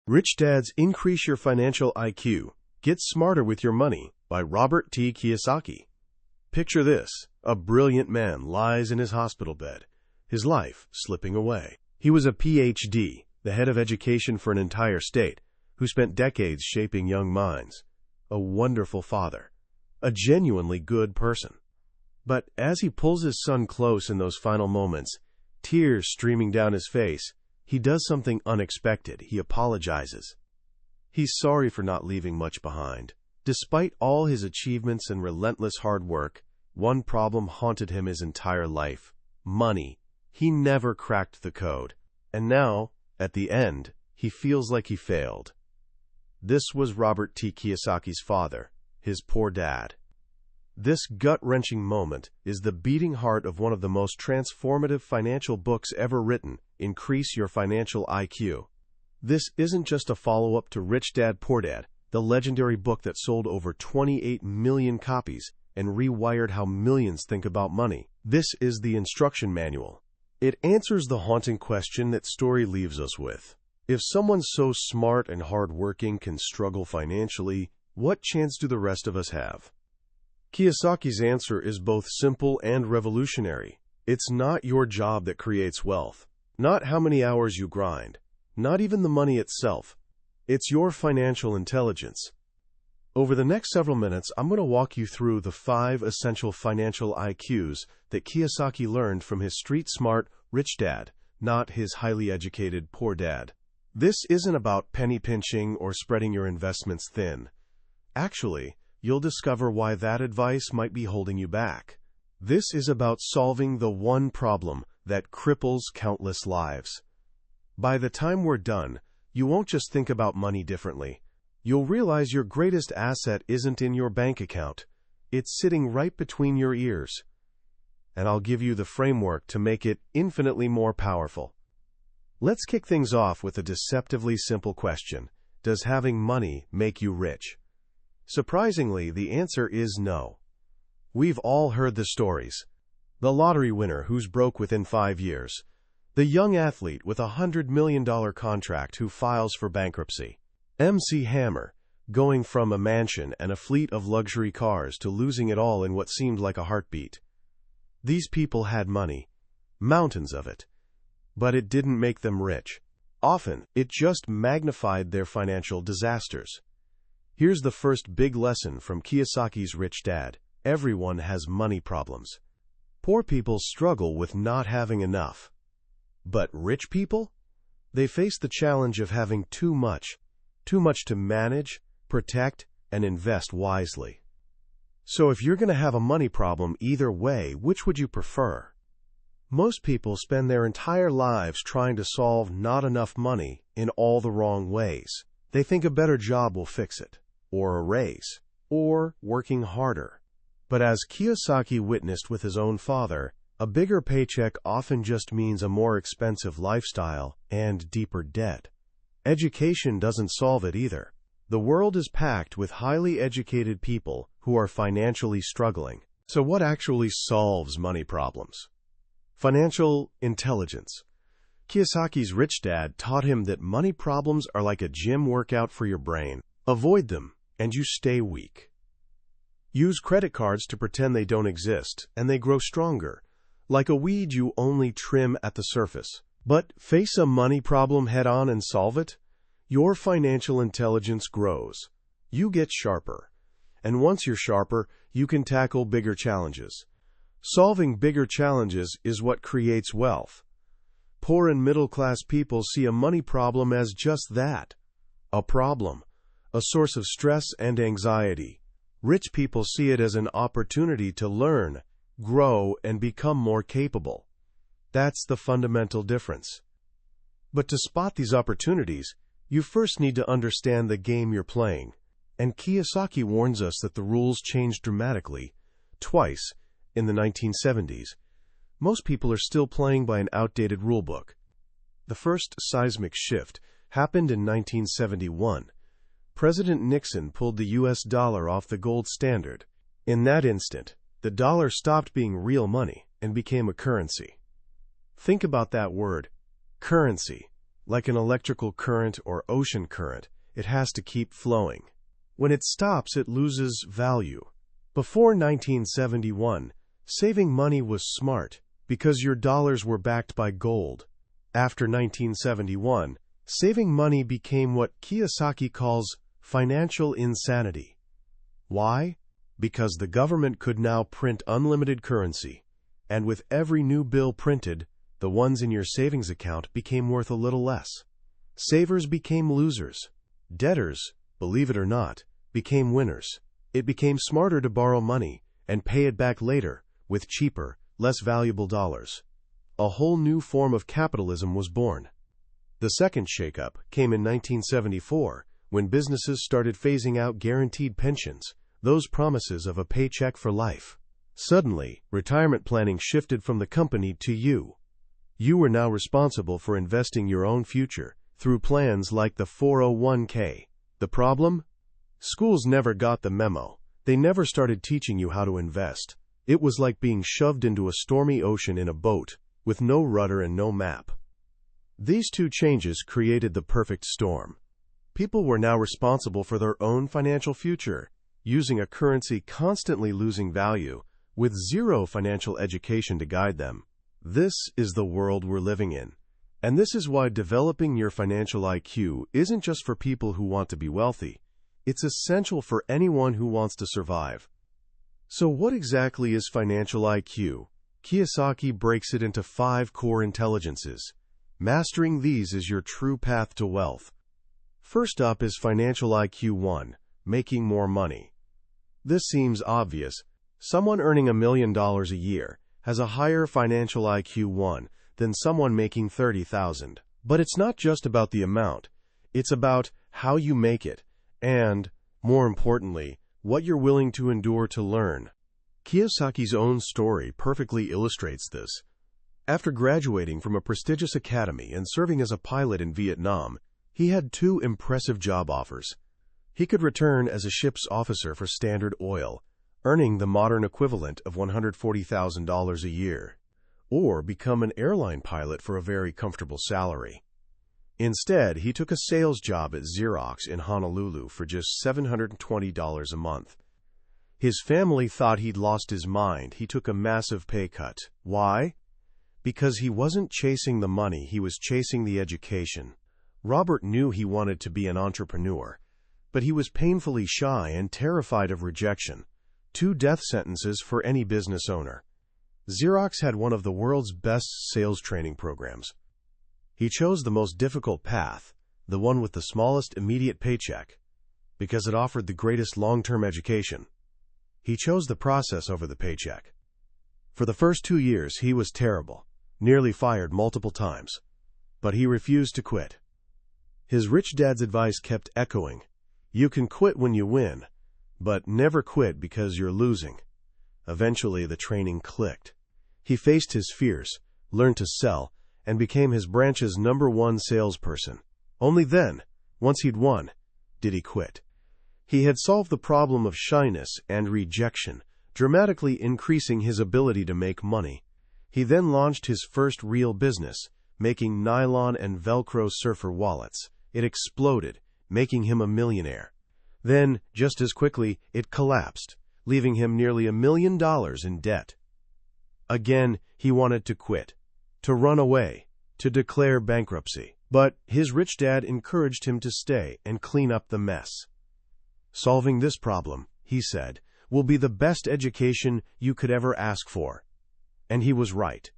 Rich Dads Increase Your Financial IQ. Get Smarter with Your Money by Robert T. Kiyosaki. Picture this. A brilliant man lies in his hospital bed, his life slipping away. He was a Ph.D., the head of education for an entire state, who spent decades shaping young minds. A wonderful father. A genuinely good person. But as he pulls his son close in those final moments, tears streaming down his face, he does something unexpected. He apologizes. He's sorry for not leaving much behind. Despite all his achievements and relentless hard work, one problem haunted him his entire life: money. He never cracked the code. And now, at the end, he feels like he failed. This was Robert T. Kiyosaki's father, his poor dad. This gut-wrenching moment is the beating heart of one of the most transformative financial books ever written, Increase Your Financial IQ. This isn't just a follow-up to Rich Dad, Poor Dad, the legendary book that sold over 28 million copies and rewired how millions think about money. This is the instruction manual. It answers the haunting question that story leaves us with. If someone so smart and hardworking can struggle financially, what chance do the rest of us have? Kiyosaki's answer is both simple and revolutionary. It's not your job that creates wealth, not how many hours you grind, not even the money itself. It's your financial intelligence. Over the next several minutes, I'm going to walk you through the 5 essential financial IQs that Kiyosaki learned from his street-smart rich dad, not his highly educated poor dad. This isn't about penny pinching or spreading your investments thin. Actually, you'll discover why that advice might be holding you back. This is about solving the one problem that cripples countless lives. By the time we're done, you won't just think about money differently. You'll realize your greatest asset isn't in your bank account. It's sitting right between your ears. And I'll give you the framework to make it infinitely more powerful. Let's kick things off with a deceptively simple question. Does having money make you rich? Surprisingly, the answer is no. We've all heard the stories. The lottery winner who's broke within 5 years. The young athlete with $100 million contract who files for bankruptcy. MC Hammer, going from a mansion and a fleet of luxury cars to losing it all in what seemed like a heartbeat. These people had money, mountains of it, but it didn't make them rich. Often, it just magnified their financial disasters. Here's the first big lesson from Kiyosaki's Rich Dad. Everyone has money problems. Poor people struggle with not having enough. But rich people? They face the challenge of having too much to manage, protect, and invest wisely. So if you're going to have a money problem either way, which would you prefer? Most people spend their entire lives trying to solve not enough money in all the wrong ways. They think a better job will fix it, or a raise, or working harder. But as Kiyosaki witnessed with his own father, a bigger paycheck often just means a more expensive lifestyle and deeper debt. Education doesn't solve it either. The world is packed with highly educated people who are financially struggling. So what actually solves money problems? Financial intelligence. Kiyosaki's Rich Dad taught him that money problems are like a gym workout for your brain. Avoid them, and you stay weak. Use credit cards to pretend they don't exist, and they grow stronger. Like a weed, you only trim at the surface. But face a money problem head-on and solve it. Your financial intelligence grows. You get sharper. And once you're sharper, you can tackle bigger challenges. Solving bigger challenges is what creates wealth. Poor and middle-class people see a money problem as just that, a problem, a source of stress and anxiety. Rich people see it as an opportunity to learn, grow, and become more capable. That's the fundamental difference. But to spot these opportunities, you first need to understand the game you're playing. And Kiyosaki warns us that the rules changed dramatically, twice, in the 1970s. Most people are still playing by an outdated rulebook. The first seismic shift happened in 1971. President Nixon pulled the U.S. dollar off the gold standard. In that instant, the dollar stopped being real money and became a currency. Think about that word, currency. Like an electrical current or ocean current, it has to keep flowing. When it stops, it loses value. Before 1971, saving money was smart because your dollars were backed by gold. After 1971, saving money became what Kiyosaki calls financial insanity. Why? Because the government could now print unlimited currency, and with every new bill printed, the ones in your savings account became worth a little less. Savers became losers. Debtors, believe it or not, became winners. It became smarter to borrow money and pay it back later with cheaper, less valuable dollars. A whole new form of capitalism was born. The second shakeup came in 1974 when businesses started phasing out guaranteed pensions, those promises of a paycheck for life. Suddenly, retirement planning shifted from the company to you. You were now responsible for investing your own future through plans like the 401k. The problem? Schools never got the memo. They never started teaching you how to invest. It was like being shoved into a stormy ocean in a boat with no rudder and no map. These two changes created the perfect storm. People were now responsible for their own financial future, using a currency constantly losing value, with zero financial education to guide them. This is the world we're living in. And this is why developing your financial IQ isn't just for people who want to be wealthy. It's essential for anyone who wants to survive. So what exactly is financial IQ? Kiyosaki breaks it into 5 core intelligences. Mastering these is your true path to wealth. First up is financial IQ 1, making more money. This seems obvious. Someone earning $1 million a year has a higher financial IQ 1 than someone making $30,000. But it's not just about the amount. It's about how you make it, and, more importantly, what you're willing to endure to learn. Kiyosaki's own story perfectly illustrates this. After graduating from a prestigious academy and serving as a pilot in Vietnam, he had 2 impressive job offers. He could return as a ship's officer for Standard Oil, earning the modern equivalent of $140,000 a year, or become an airline pilot for a very comfortable salary. Instead, he took a sales job at Xerox in Honolulu for just $720 a month. His family thought he'd lost his mind. He took a massive pay cut. Why? Because he wasn't chasing the money, he was chasing the education. Robert knew he wanted to be an entrepreneur, but he was painfully shy and terrified of rejection. 2 death sentences for any business owner. Xerox had one of the world's best sales training programs. He chose the most difficult path, the one with the smallest immediate paycheck, because it offered the greatest long-term education. He chose the process over the paycheck. For the first 2 years, he was terrible, nearly fired multiple times, but he refused to quit. His rich dad's advice kept echoing. You can quit when you win, but never quit because you're losing. Eventually, the training clicked. He faced his fears, learned to sell, and became his branch's #1 salesperson. Only then, once he'd won, did he quit. He had solved the problem of shyness and rejection, dramatically increasing his ability to make money. He then launched his first real business, making nylon and Velcro surfer wallets. It exploded, making him a millionaire. Then, just as quickly, it collapsed, leaving him nearly $1 million in debt. Again, he wanted to quit, to run away, to declare bankruptcy. But his rich dad encouraged him to stay and clean up the mess. Solving this problem, he said, will be the best education you could ever ask for. And he was right.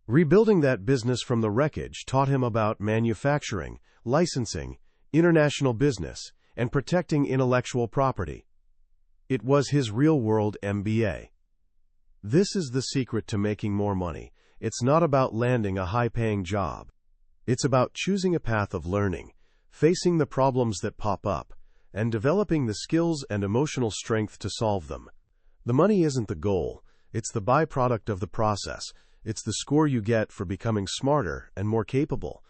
Rebuilding that business from the wreckage taught him about manufacturing, licensing, international business, and protecting intellectual property. It was his real-world MBA. This is the secret to making more money. It's not about landing a high-paying job. It's about choosing a path of learning, facing the problems that pop up, and developing the skills and emotional strength to solve them. The money isn't the goal. It's the byproduct of the process. It's the score you get for becoming smarter and more capable.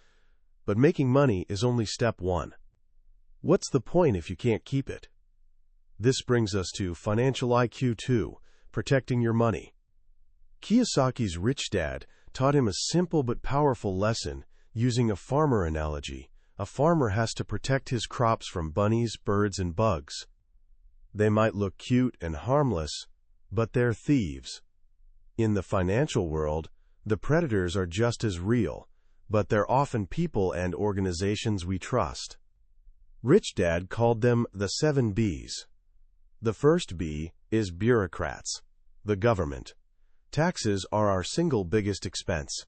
But making money is only step 1. What's the point if you can't keep it? This brings us to financial IQ 2, protecting your money. Kiyosaki's rich dad taught him a simple but powerful lesson Using a farmer analogy, a farmer has to protect his crops from bunnies, birds, and bugs. They might look cute and harmless, but they're thieves. In the financial world, the predators are just as real, but they're often people and organizations we trust. Rich Dad called them the 7 Bs. The first B is bureaucrats, the government. Taxes are our single biggest expense.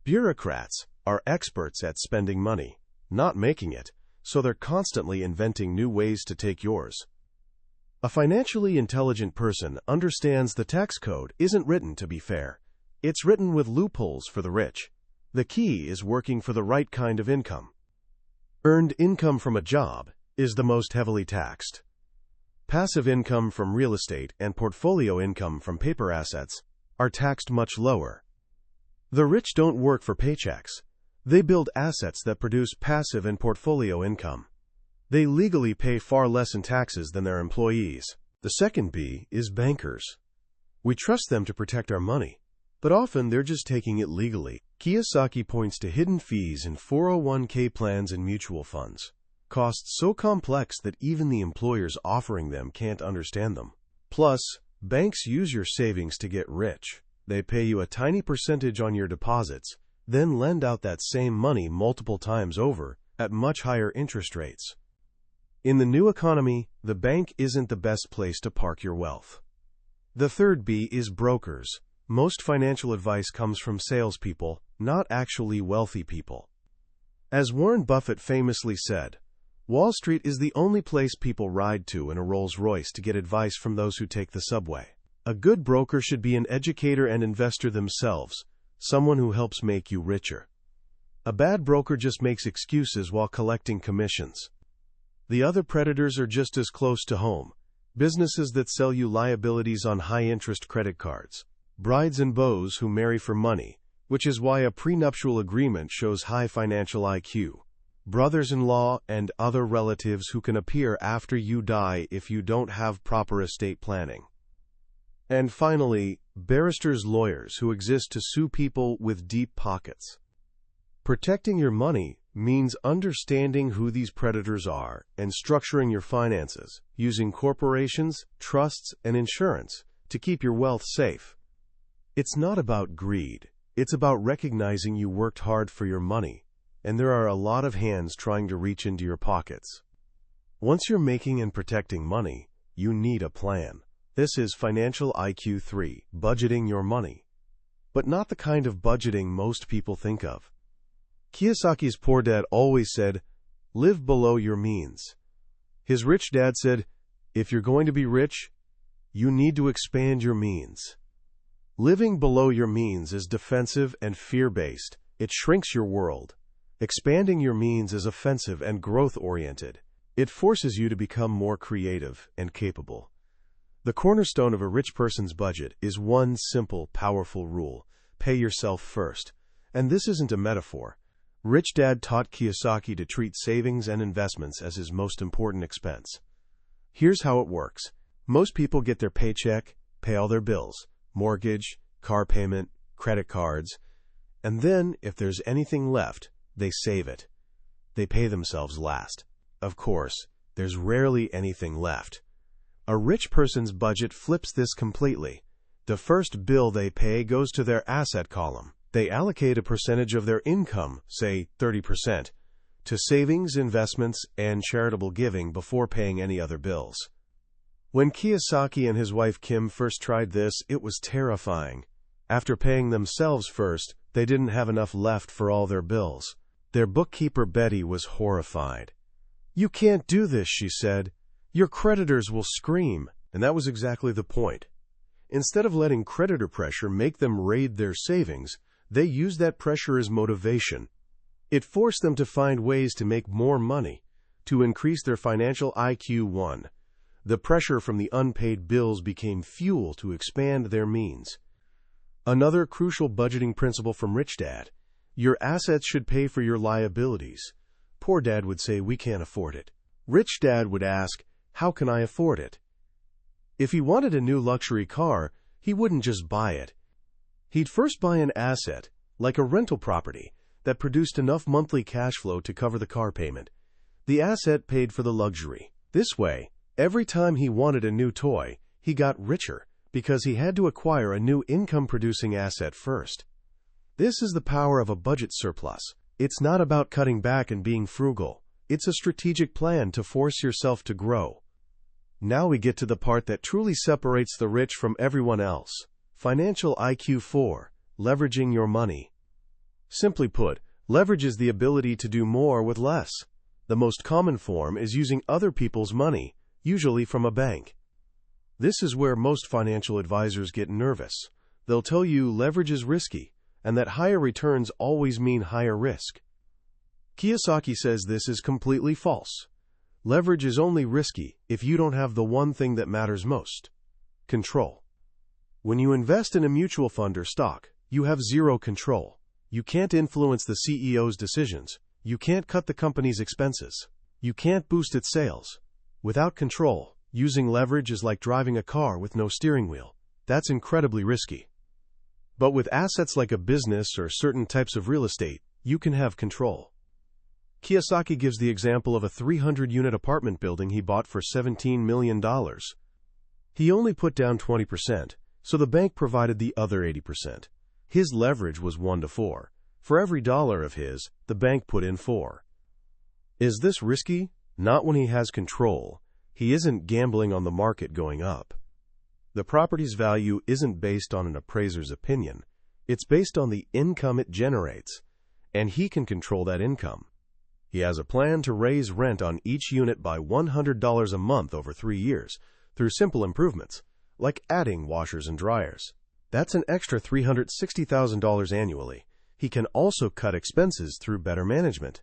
Bureaucrats are experts at spending money, not making it, so they're constantly inventing new ways to take yours. A financially intelligent person understands the tax code isn't written to be fair. It's written with loopholes for the rich. The key is working for the right kind of income. Earned income from a job is the most heavily taxed. Passive income from real estate and portfolio income from paper assets are taxed much lower. The rich don't work for paychecks. They build assets that produce passive and portfolio income. They legally pay far less in taxes than their employees. The second B is bankers. We trust them to protect our money, but often they're just taking it legally. Kiyosaki points to hidden fees in 401k plans and mutual funds, costs so complex that even the employers offering them can't understand them. Plus, banks use your savings to get rich. They pay you a tiny percentage on your deposits, then lend out that same money multiple times over at much higher interest rates. In the new economy, the bank isn't the best place to park your wealth. The third B is brokers. Most financial advice comes from salespeople, not actually wealthy people. As Warren Buffett famously said, Wall Street is the only place people ride to in a Rolls-Royce to get advice from those who take the subway. A good broker should be an educator and investor themselves, someone who helps make you richer. A bad broker just makes excuses while collecting commissions. The other predators are just as close to home. Businesses that sell you liabilities on high-interest credit cards. Brides and beaux who marry for money, which is why a prenuptial agreement shows high financial IQ. Brothers-in-law and other relatives who can appear after you die if you don't have proper estate planning. And finally, barristers' lawyers who exist to sue people with deep pockets. Protecting your money means understanding who these predators are and structuring your finances, using corporations, trusts, and insurance to keep your wealth safe. It's not about greed. It's about recognizing you worked hard for your money, and there are a lot of hands trying to reach into your pockets. Once you're making and protecting money, you need a plan. This is Financial IQ 3, budgeting your money. But not the kind of budgeting most people think of. Kiyosaki's poor dad always said, live below your means. His rich dad said, if you're going to be rich, you need to expand your means. Living below your means is defensive and fear-based. It shrinks your world. Expanding your means is offensive and growth-oriented. It forces you to become more creative and capable. The cornerstone of a rich person's budget is one simple, powerful rule: pay yourself first. And this isn't a metaphor. Rich Dad taught Kiyosaki to treat savings and investments as his most important expense. Here's how it works. Most people get their paycheck, pay all their bills, mortgage, car payment, credit cards, and then, if there's anything left, they save it. They pay themselves last. Of course, there's rarely anything left. A rich person's budget flips this completely. The first bill they pay goes to their asset column. They allocate a percentage of their income, say 30%, to savings, investments, and charitable giving before paying any other bills. When Kiyosaki and his wife Kim first tried this, it was terrifying. After paying themselves first, they didn't have enough left for all their bills. Their bookkeeper Betty was horrified. "You can't do this," she said. "Your creditors will scream." And that was exactly the point. Instead of letting creditor pressure make them raid their savings, they used that pressure as motivation. It forced them to find ways to make more money, to increase their financial IQ 1. The pressure from the unpaid bills became fuel to expand their means. Another crucial budgeting principle from Rich Dad: your assets should pay for your liabilities. Poor Dad would say, "We can't afford it." Rich Dad would ask, "How can I afford it?" If he wanted a new luxury car, he wouldn't just buy it. He'd first buy an asset, like a rental property, that produced enough monthly cash flow to cover the car payment. The asset paid for the luxury. This way, every time he wanted a new toy, he got richer because he had to acquire a new income-producing asset first. This is the power of a budget surplus. It's not about cutting back and being frugal. It's a strategic plan to force yourself to grow. Now we get to the part that truly separates the rich from everyone else. Financial IQ 4. Leveraging your money. Simply put, leverage is the ability to do more with less. The most common form is using other people's money, usually from a bank. This is where most financial advisors get nervous. They'll tell you leverage is risky, and that higher returns always mean higher risk. Kiyosaki says this is completely false. Leverage is only risky if you don't have the one thing that matters most: control. When you invest in a mutual fund or stock, you have zero control. You can't influence the CEO's decisions. You can't cut the company's expenses. You can't boost its sales. Without control, using leverage is like driving a car with no steering wheel. That's incredibly risky. But with assets like a business or certain types of real estate, you can have control. Kiyosaki gives the example of a 300-unit apartment building he bought for $17 million. He only put down 20%, so the bank provided the other 80%. His leverage was 1-to-4. For every dollar of his, the bank put in 4. Is this risky? Not when he has control. He isn't gambling on the market going up. The property's value isn't based on an appraiser's opinion. It's based on the income it generates, and he can control that income. He has a plan to raise rent on each unit by $100 a month over 3 years through simple improvements, like adding washers and dryers. That's an extra $360,000 annually. He can also cut expenses through better management.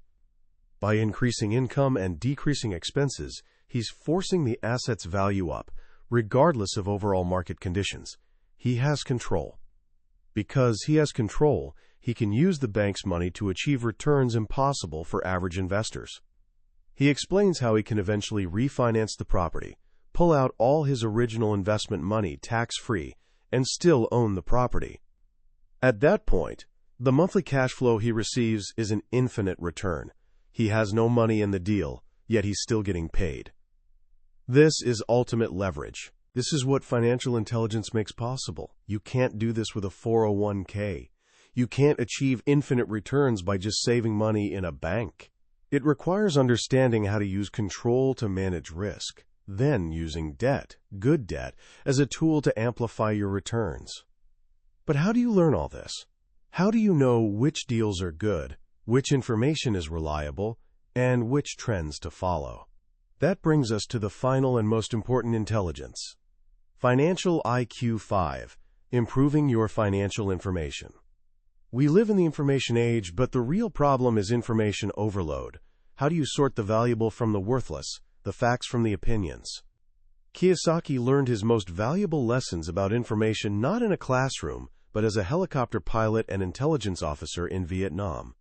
By increasing income and decreasing expenses, he's forcing the asset's value up, regardless of overall market conditions. He has control. Because he has control, he can use the bank's money to achieve returns impossible for average investors. He explains how he can eventually refinance the property, pull out all his original investment money tax-free, and still own the property. At that point, the monthly cash flow he receives is an infinite return. He has no money in the deal, yet he's still getting paid. This is ultimate leverage. This is what financial intelligence makes possible. You can't do this with a 401k. You can't achieve infinite returns by just saving money in a bank. It requires understanding how to use control to manage risk, then using debt, good debt, as a tool to amplify your returns. But how do you learn all this? How do you know which deals are good, which information is reliable, and which trends to follow? That brings us to the final and most important intelligence. Financial IQ 5. Improving your financial information. We live in the information age, but the real problem is information overload. How do you sort the valuable from the worthless, the facts from the opinions? Kiyosaki learned his most valuable lessons about information not in a classroom, but as a helicopter pilot and intelligence officer in Vietnam.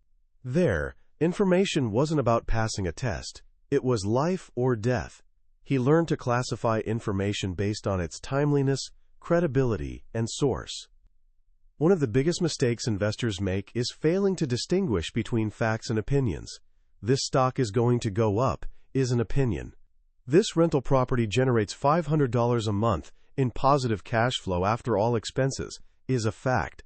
There, information wasn't about passing a test. It was life or death. He learned to classify information based on its timeliness, credibility, and source. One of the biggest mistakes investors make is failing to distinguish between facts and opinions. This stock is going to go up is an opinion. This rental property generates $500 a month in positive cash flow after all expenses is a fact.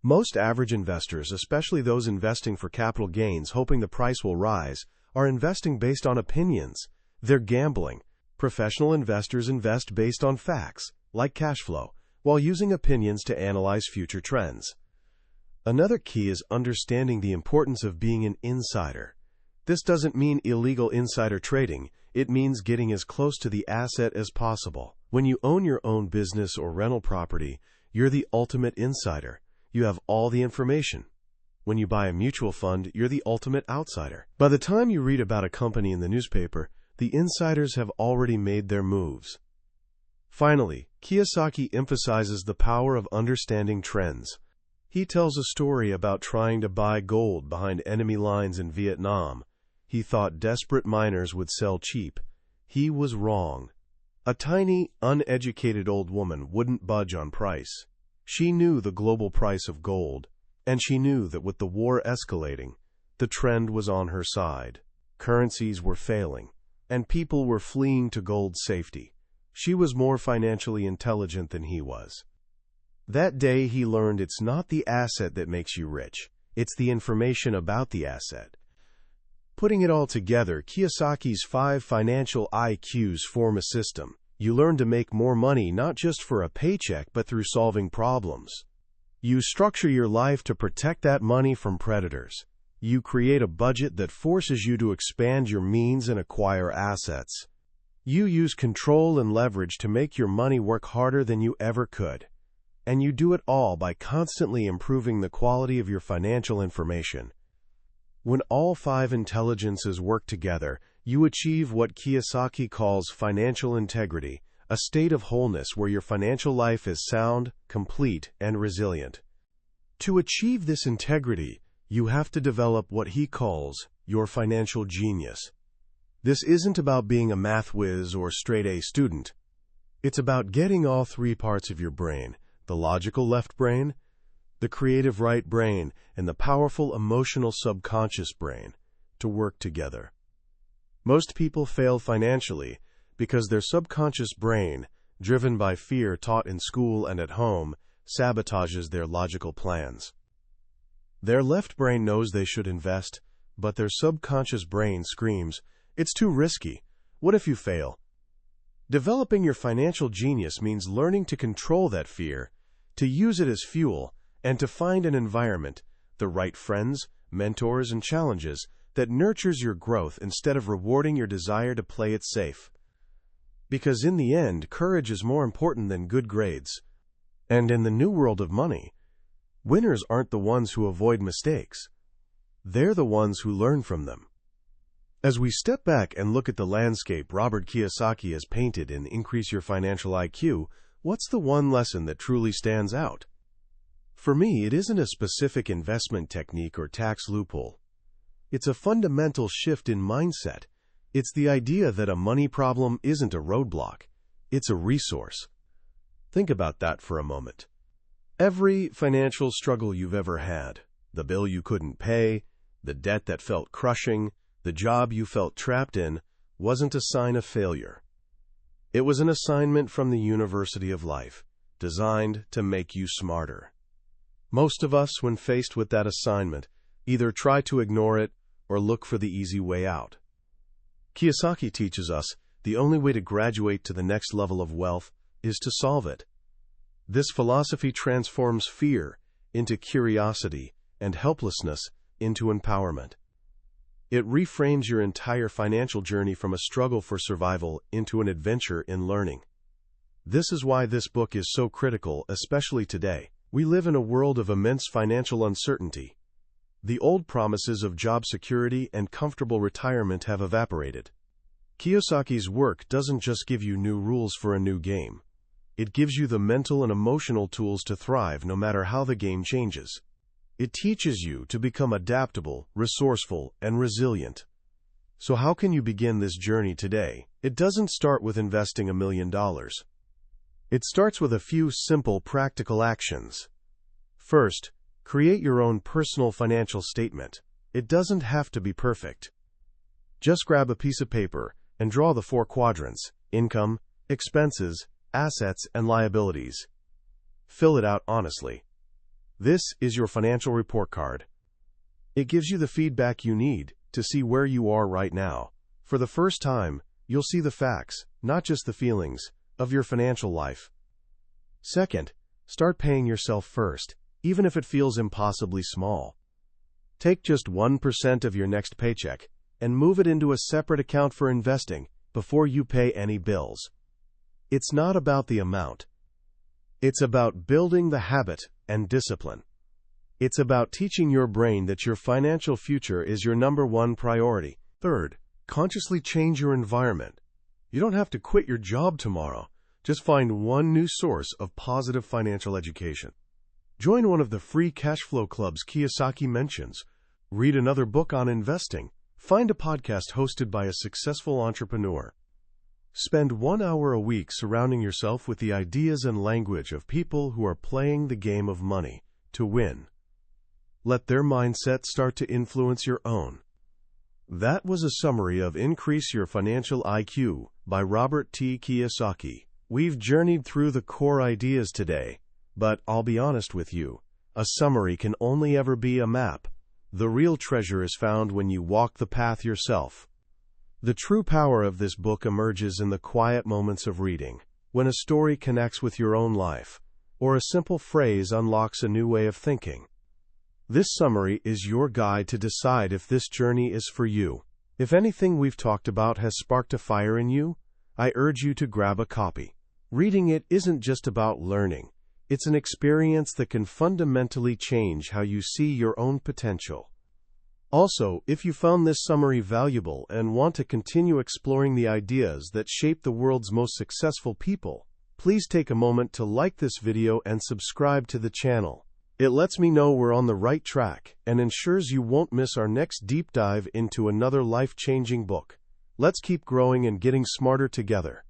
Most average investors, especially those investing for capital gains hoping the price will rise, are investing based on opinions. They're gambling. Professional investors invest based on facts, like cash flow, while using opinions to analyze future trends. Another key is understanding the importance of being an insider. This doesn't mean illegal insider trading. It means getting as close to the asset as possible. When you own your own business or rental property, you're the ultimate insider. You have all the information. When you buy a mutual fund, you're the ultimate outsider. By the time you read about a company in the newspaper, the insiders have already made their moves. Finally, Kiyosaki emphasizes the power of understanding trends. He tells a story about trying to buy gold behind enemy lines in Vietnam. He thought desperate miners would sell cheap. He was wrong. A tiny, uneducated old woman wouldn't budge on price. She knew the global price of gold. And she knew that with the war escalating, the trend was on her side. Currencies were failing, and people were fleeing to gold safety. She was more financially intelligent than he was. That day he learned it's not the asset that makes you rich, it's the information about the asset. Putting it all together, Kiyosaki's 5 financial IQs form a system. You learn to make more money not just for a paycheck but through solving problems. You structure your life to protect that money from predators. You create a budget that forces you to expand your means and acquire assets. You use control and leverage to make your money work harder than you ever could. And you do it all by constantly improving the quality of your financial information. When all 5 intelligences work together, you achieve what Kiyosaki calls financial integrity, a state of wholeness where your financial life is sound, complete, and resilient. To achieve this integrity, you have to develop what he calls your financial genius. This isn't about being a math whiz or straight-A student. It's about getting all 3 parts of your brain, the logical left brain, the creative right brain, and the powerful emotional subconscious brain, to work together. Most people fail financially because their subconscious brain, driven by fear taught in school and at home, sabotages their logical plans. Their left brain knows they should invest, but their subconscious brain screams, "It's too risky. What if you fail?" Developing your financial genius means learning to control that fear, to use it as fuel, and to find an environment, the right friends, mentors, and challenges that nurtures your growth instead of rewarding your desire to play it safe. Because in the end, courage is more important than good grades. And in the new world of money, winners aren't the ones who avoid mistakes. They're the ones who learn from them. As we step back and look at the landscape Robert Kiyosaki has painted in Increase Your Financial IQ, what's the one lesson that truly stands out? For me, it isn't a specific investment technique or tax loophole. It's a fundamental shift in mindset. It's the idea that a money problem isn't a roadblock. It's a resource. Think about that for a moment. Every financial struggle you've ever had, the bill you couldn't pay, the debt that felt crushing, the job you felt trapped in, wasn't a sign of failure. It was an assignment from the University of Life, designed to make you smarter. Most of us, when faced with that assignment, either try to ignore it or look for the easy way out. Kiyosaki teaches us the only way to graduate to the next level of wealth is to solve it. This philosophy transforms fear into curiosity and helplessness into empowerment. It reframes your entire financial journey from a struggle for survival into an adventure in learning. This is why this book is so critical, especially today. We live in a world of immense financial uncertainty. The old promises of job security and comfortable retirement have evaporated. Kiyosaki's work doesn't just give you new rules for a new game. It gives you the mental and emotional tools to thrive no matter how the game changes. It teaches you to become adaptable, resourceful, and resilient. So how can you begin this journey today? It doesn't start with investing $1 million. It starts with a few simple, practical actions. First, create your own personal financial statement. It doesn't have to be perfect. Just grab a piece of paper and draw the 4 quadrants: income, expenses, assets, and liabilities. Fill it out honestly. This is your financial report card. It gives you the feedback you need to see where you are right now. For the first time, you'll see the facts, not just the feelings, of your financial life. Second, start paying yourself first, even if it feels impossibly small. Take just 1% of your next paycheck and move it into a separate account for investing before you pay any bills. It's not about the amount. It's about building the habit and discipline. It's about teaching your brain that your financial future is your #1 priority. Third, consciously change your environment. You don't have to quit your job tomorrow. Just find one new source of positive financial education. Join one of the free cash flow clubs Kiyosaki mentions. Read another book on investing. Find a podcast hosted by a successful entrepreneur. Spend 1 hour a week surrounding yourself with the ideas and language of people who are playing the game of money to win. let their mindset start to influence your own. That was a summary of Increase Your Financial IQ by Robert T. Kiyosaki. We've journeyed through the core ideas today, but I'll be honest with you, a summary can only ever be a map. The real treasure is found when you walk the path yourself. The true power of this book emerges in the quiet moments of reading, when a story connects with your own life, or a simple phrase unlocks a new way of thinking. This summary is your guide to decide if this journey is for you. If anything we've talked about has sparked a fire in you, I urge you to grab a copy. Reading it isn't just about learning. It's an experience that can fundamentally change how you see your own potential. Also, if you found this summary valuable and want to continue exploring the ideas that shape the world's most successful people, please take a moment to like this video and subscribe to the channel. It lets me know we're on the right track and ensures you won't miss our next deep dive into another life-changing book. Let's keep growing and getting smarter together.